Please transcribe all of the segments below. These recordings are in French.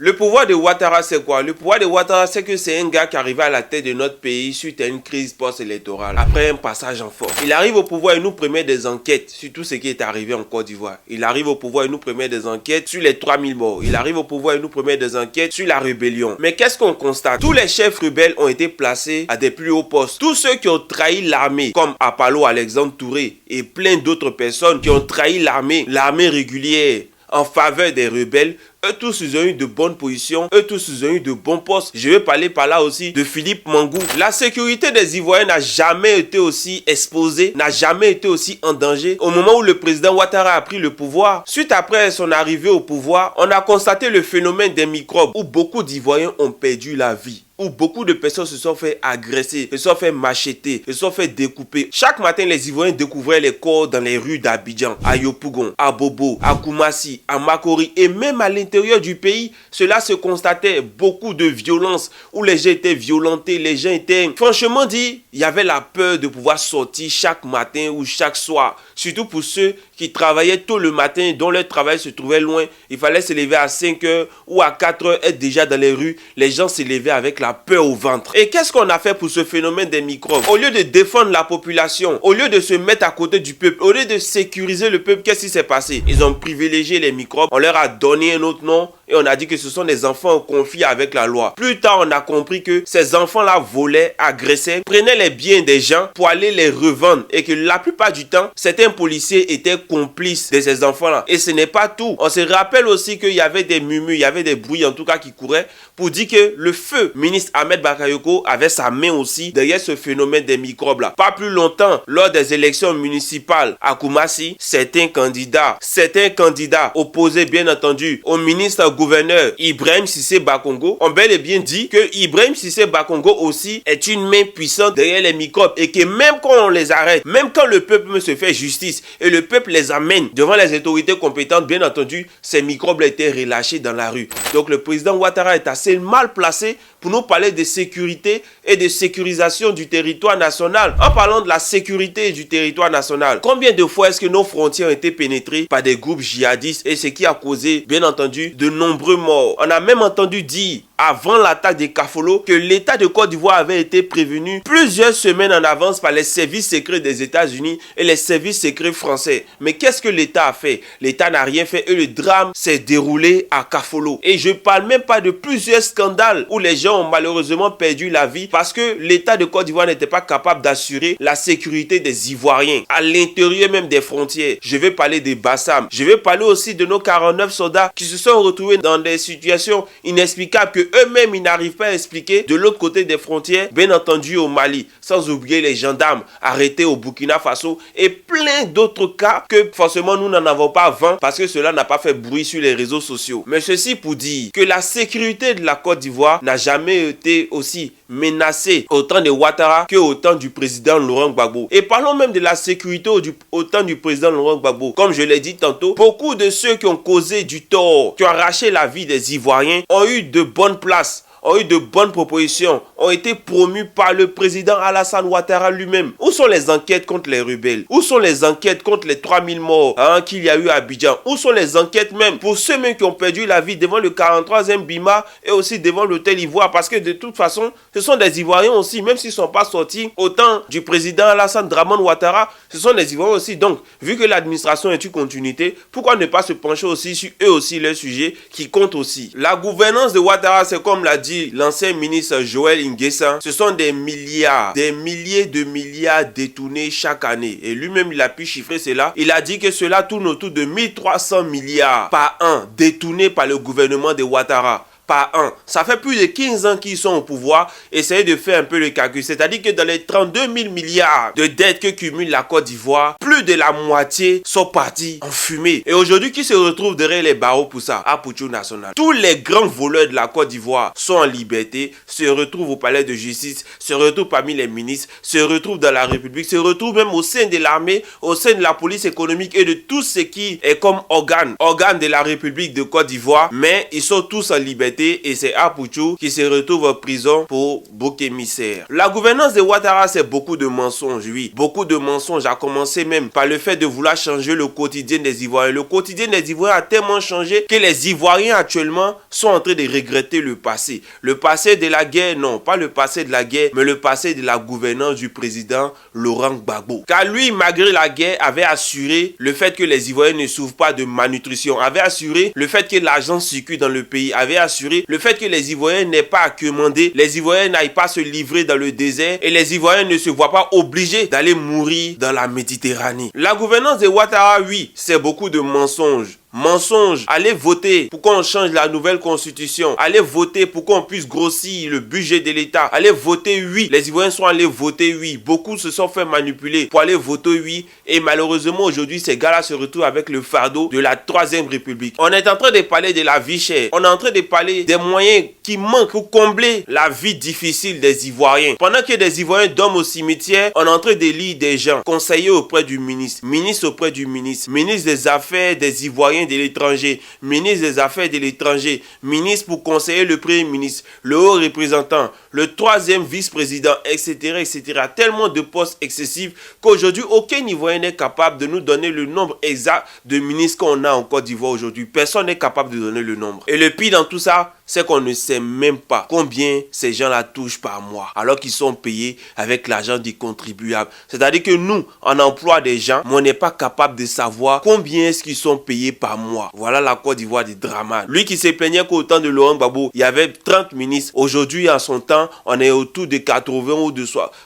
Le pouvoir de Ouattara, c'est quoi? Le pouvoir de Ouattara, c'est que c'est un gars qui arrive à la tête de notre pays suite à une crise post-électorale, après un passage en force. Il arrive au pouvoir et nous promet des enquêtes sur tout ce qui est arrivé en Côte d'Ivoire. Il arrive au pouvoir et nous promet des enquêtes sur les 3000 morts. Il arrive au pouvoir et nous promet des enquêtes sur la rébellion. Mais qu'est-ce qu'on constate? Tous les chefs rebelles ont été placés à des plus hauts postes. Tous ceux qui ont trahi l'armée, comme Apollo Alexandre Touré et plein d'autres personnes qui ont trahi l'armée régulière en faveur des rebelles, eux tous ils ont eu de bonnes positions, eux tous ils ont eu de bons postes. Je vais parler par là aussi de Philippe Mangou. La sécurité des Ivoiriens n'a jamais été aussi exposée, n'a jamais été aussi en danger au moment où le président Ouattara a pris le pouvoir. Suite après son arrivée au pouvoir, on a constaté le phénomène des microbes où beaucoup d'Ivoiriens ont perdu la vie, où beaucoup de personnes se sont fait agresser, se sont fait macheter, se sont fait découper. Chaque matin, les Ivoiriens découvraient les corps dans les rues d'Abidjan, à Yopougon, à Bobo, à Koumassi, à Makori et même à l'intérieur du pays. Cela se constatait, beaucoup de violence, où les gens étaient violentés, les gens étaient... Franchement dit, il y avait la peur de pouvoir sortir chaque matin ou chaque soir. Surtout pour ceux qui travaillaient tôt le matin, dont leur travail se trouvait loin. Il fallait se lever à 5 heures ou à 4 heures, être déjà dans les rues. Les gens se levaient avec la peur au ventre. Et qu'est-ce qu'on a fait pour ce phénomène des microbes? Au lieu de défendre la population, au lieu de se mettre à côté du peuple, au lieu de sécuriser le peuple, qu'est-ce qui s'est passé? Ils ont privilégié les microbes, on leur a donné un autre nom et on a dit que ce sont des enfants confiés avec la loi. Plus tard, on a compris que ces enfants-là volaient, agressaient, prenaient les biens des gens pour aller les revendre et que la plupart du temps, certains policiers étaient complices de ces enfants-là. Et ce n'est pas tout. On se rappelle aussi qu'il y avait des murmures, il y avait des bruits en tout cas qui couraient pour dire que le feu ministre Ahmed Bakayoko avait sa main aussi derrière ce phénomène des microbes-là. Pas plus longtemps, lors des élections municipales à Koumassi, certains candidats opposés bien entendu au ministre gouverneur Ibrahim Cissé Bakongo ont bel et bien dit que Ibrahim Cissé Bakongo aussi est une main puissante derrière les microbes et que même quand on les arrête, même quand le peuple se fait justice et le peuple les amène devant les autorités compétentes, bien entendu, ces microbes étaient relâchés dans la rue. Donc le président Ouattara est assez mal placé pour nous parler de sécurité et de sécurisation du territoire national. En parlant de la sécurité du territoire national, combien de fois est-ce que nos frontières ont été pénétrées par des groupes djihadistes et ce qui a causé, bien entendu, de nombreux morts? On a même entendu dire, avant l'attaque des Kafolo, que l'État de Côte d'Ivoire avait été prévenu plusieurs semaines en avance par les services secrets des États-Unis et les services secrets français. Mais qu'est-ce que l'État a fait? L'État n'a rien fait et le drame s'est déroulé à Kafolo. Et je parle même pas de plusieurs scandales où les gens ont malheureusement perdu la vie parce que l'État de Côte d'Ivoire n'était pas capable d'assurer la sécurité des Ivoiriens à l'intérieur même des frontières. Je vais parler des Bassam. Je vais parler aussi de nos 49 soldats qui se sont retrouvés dans des situations inexplicables que eux-mêmes ils n'arrivent pas à expliquer de l'autre côté des frontières, bien entendu au Mali, sans oublier les gendarmes arrêtés au Burkina Faso et plein d'autres cas que forcément nous n'en avons pas vent parce que cela n'a pas fait bruit sur les réseaux sociaux. Mais ceci pour dire que la sécurité de la Côte d'Ivoire n'a jamais été aussi menacée au temps de Ouattara qu'au temps du président Laurent Gbagbo. Et parlons même de la sécurité au temps du président Laurent Gbagbo. Comme je l'ai dit tantôt, beaucoup de ceux qui ont causé du tort, qui ont arraché la vie des Ivoiriens, ont eu de bonnes places, ont eu de bonnes propositions, ont été promus par le président Alassane Ouattara lui-même. Où sont les enquêtes contre les rebelles? Où sont les enquêtes contre les 3000 morts qu'il y a eu à Abidjan? Où sont les enquêtes même pour ceux même qui ont perdu la vie devant le 43e Bima et aussi devant l'hôtel Ivoire? Parce que de toute façon, ce sont des Ivoiriens aussi, même s'ils ne sont pas sortis au temps du président Alassane Dramane Ouattara, ce sont des Ivoiriens aussi. Donc, vu que l'administration est une continuité, pourquoi ne pas se pencher aussi sur eux aussi, leur sujet qui compte aussi? La gouvernance de Ouattara, c'est comme l'a dit l'ancien ministre Joël Nguessan, ce sont des milliards, des milliers de milliards détournés chaque année. Et lui-même, il a pu chiffrer cela. Il a dit que cela tourne autour de 1300 milliards par an détournés par le gouvernement de Ouattara. Par an. Ça fait plus de 15 ans qu'ils sont au pouvoir. Essayez de faire un peu le calcul. C'est-à-dire que dans les 32 000 milliards de dettes que cumule la Côte d'Ivoire, plus de la moitié sont partis en fumée. Et aujourd'hui, qui se retrouve derrière les barreaux pour ça? Apoucho National. Tous les grands voleurs de la Côte d'Ivoire sont en liberté, se retrouvent au palais de justice, se retrouvent parmi les ministres, se retrouvent dans la République, se retrouvent même au sein de l'armée, au sein de la police économique et de tout ce qui est comme organe de la République de Côte d'Ivoire. Mais ils sont tous en liberté. arrêté et c'est Apouchou qui se retrouve en prison pour bouc émissaire. La gouvernance de Ouattara, c'est beaucoup de mensonges, oui. Beaucoup de mensonges, à commencer même par le fait de vouloir changer le quotidien des Ivoiriens. Le quotidien des Ivoiriens a tellement changé que les Ivoiriens actuellement sont en train de regretter le passé. Le passé de la guerre, non, pas le passé de la guerre, mais le passé de la gouvernance du président Laurent Gbagbo. Car lui, malgré la guerre, avait assuré le fait que les Ivoiriens ne souffrent pas de malnutrition, avait assuré le fait que l'argent circule dans le pays, avait assuré le fait que les Ivoiriens n'aient pas à commander, les Ivoiriens n'aillent pas se livrer dans le désert et les Ivoiriens ne se voient pas obligés d'aller mourir dans la Méditerranée. La gouvernance de Ouattara, oui, c'est beaucoup de mensonges. Mensonge, allez voter pour qu'on change la nouvelle constitution, allez voter pour qu'on puisse grossir le budget de l'État, allez voter oui, les Ivoiriens sont allés voter oui, beaucoup se sont fait manipuler pour aller voter oui et malheureusement aujourd'hui ces gars-là se retrouvent avec le fardeau de la 3e République. On est en train de parler de la vie chère, on est en train de parler des moyens qui manquent pour combler la vie difficile des Ivoiriens. Pendant que des Ivoiriens dorment au cimetière, on est en train de lire des gens, conseillers auprès du ministre, ministre auprès du ministre, ministre des Affaires des Ivoiriens de l'étranger, ministre des Affaires de l'étranger, ministre pour conseiller le Premier ministre, le haut représentant, le 3e vice-président, etc., etc. Tellement de postes excessifs qu'aujourd'hui, aucun Ivoirien n'est capable de nous donner le nombre exact de ministres qu'on a en Côte d'Ivoire aujourd'hui. Personne n'est capable de donner le nombre. Et le pire dans tout ça, c'est qu'on ne sait même pas combien ces gens-là touchent par mois, alors qu'ils sont payés avec l'argent des contribuables. C'est-à-dire que nous, on emploie des gens, mais on n'est pas capable de savoir combien est-ce qu'ils sont payés par mois. Voilà la Côte d'Ivoire des dramas. Lui qui se plaignait qu'au temps de Laurent Gbagbo, il y avait 30 ministres. Aujourd'hui, en son temps, on est autour de 80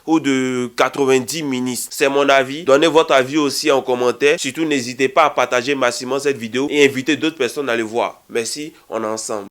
ou de 90 ministres. C'est mon avis. Donnez votre avis aussi en commentaire. Surtout, n'hésitez pas à partager massivement cette vidéo et inviter d'autres personnes à le voir. Merci, on est ensemble.